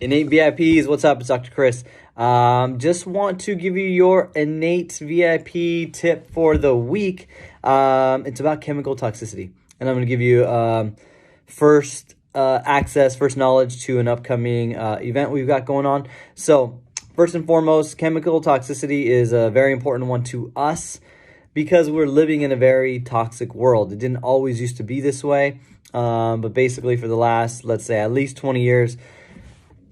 Innate VIPs, what's up? It's Dr. Chris. Just want to give you your Innate VIP tip for the week. It's about chemical toxicity, and I'm going to give you first knowledge to an upcoming event we've got going on. So, first and foremost, chemical toxicity is a very important one to us because we're living in a very toxic world. It didn't always used to be this way, but basically for the last, let's say, at least 20 years,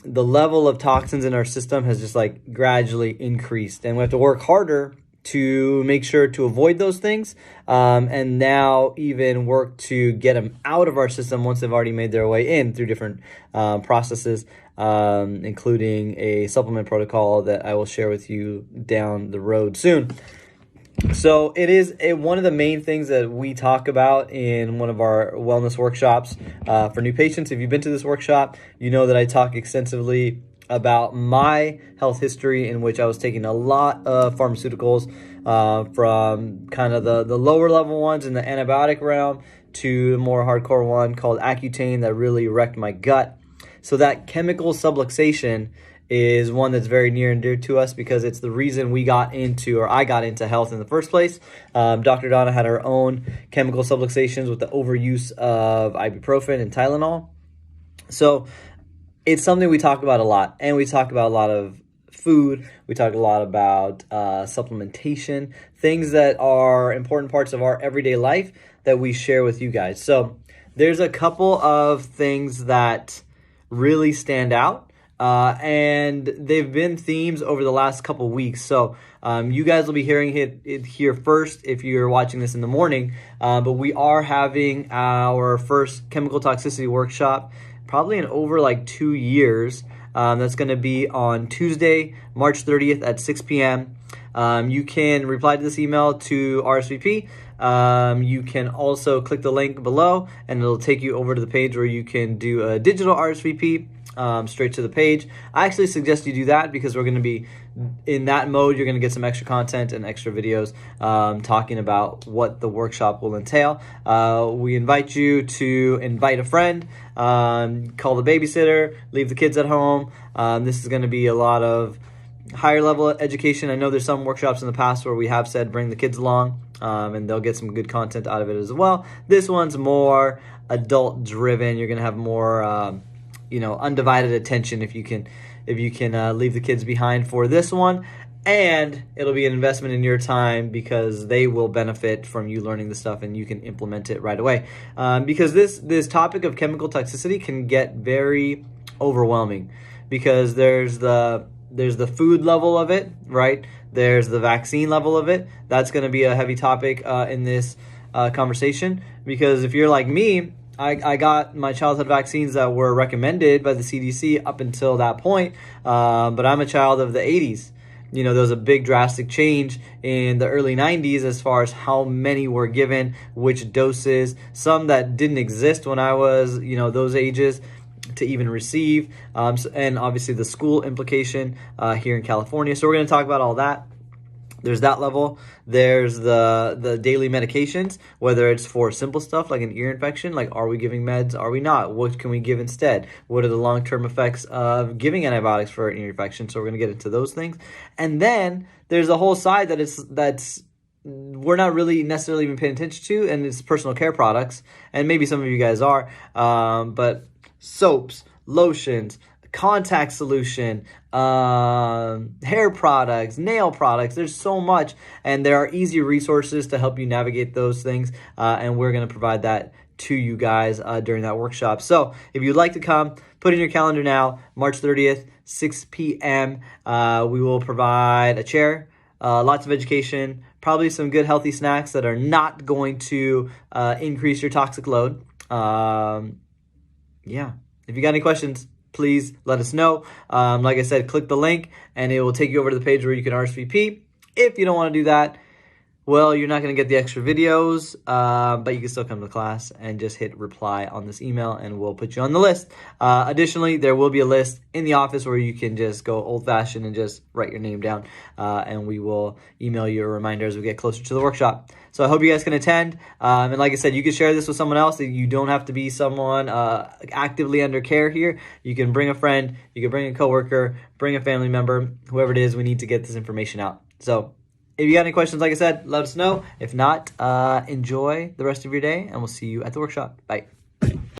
the level of toxins in our system has just like gradually increased, and we have to work harder to make sure to avoid those things, and now even work to get them out of our system once they've already made their way in through different processes, including a supplement protocol that I will share with you down the road soon. So it is one of the main things that we talk about in one of our wellness workshops for new patients. If you've been to this workshop, you know that I talk extensively about my health history, in which I was taking a lot of pharmaceuticals from kind of the lower level ones in the antibiotic realm to a more hardcore one called Accutane that really wrecked my gut. So that chemical subluxation is one that's very near and dear to us because it's the reason I got into health in the first place. Dr. Donna had her own chemical subluxations with the overuse of ibuprofen and Tylenol. So it's something we talk about a lot, and we talk about a lot of food. We talk a lot about supplementation, things that are important parts of our everyday life that we share with you guys. So there's a couple of things that really stand out. And they've been themes over the last couple weeks. So you guys will be hearing it here first if you're watching this in the morning. But we are having our first chemical toxicity workshop probably in over like 2 years. That's going to be on Tuesday, March 30th at 6 p.m. You can reply to this email to RSVP. You can also click the link below, and it'll take you over to the page where you can do a digital RSVP. Straight to the page. I actually suggest you do that because we're going to be in that mode. You're going to get some extra content and extra videos talking about what the workshop will entail. We invite you to invite a friend, call the babysitter, leave the kids at home. This is going to be a lot of higher level education. I know there's some workshops in the past where we have said bring the kids along, and they'll get some good content out of it as well. This one's more adult driven. You're going to have more undivided attention if you can leave the kids behind for this one, and it'll be an investment in your time because they will benefit from you learning the stuff and you can implement it right away. Because this topic of chemical toxicity can get very overwhelming because there's the food level of it, right? There's the vaccine level of it. That's going to be a heavy topic in this conversation, because if you're like me, I got my childhood vaccines that were recommended by the CDC up until that point, but I'm a child of the 80s. There was a big drastic change in the early 90s as far as how many were given, which doses, some that didn't exist when I was, those ages to even receive, and obviously the school implication here in California. So we're going to talk about all that. There's that level. There's the daily medications, whether it's for simple stuff like an ear infection, like are we giving meds, are we not? What can we give instead? What are the long-term effects of giving antibiotics for an ear infection? So we're going to get into those things. And then there's a whole side that's we're not really necessarily even paying attention to, and it's personal care products. And maybe some of you guys are, but soaps, lotions, contact solution, hair products, nail products. There's so much, and there are easy resources to help you navigate those things, and we're going to provide that to you guys during that workshop. So if you'd like to come, put in your calendar now, March 30th, 6 p.m. We will provide a chair, lots of education, probably some good healthy snacks that are not going to increase your toxic load. If you got any questions, please let us know. Like I said, click the link and it will take you over to the page where you can RSVP. If you don't want to do that, well, you're not going to get the extra videos, but you can still come to class and just hit reply on this email and we'll put you on the list. Additionally, there will be a list in the office where you can just go old-fashioned and just write your name down, and we will email you a reminder as we get closer to the workshop. So I hope you guys can attend. And like I said, you can share this with someone else. You don't have to be someone actively under care here. You can bring a friend, you can bring a coworker, bring a family member, whoever it is. We need to get this information out. So if you got any questions, like I said, let us know. If not, enjoy the rest of your day, and we'll see you at the workshop. Bye.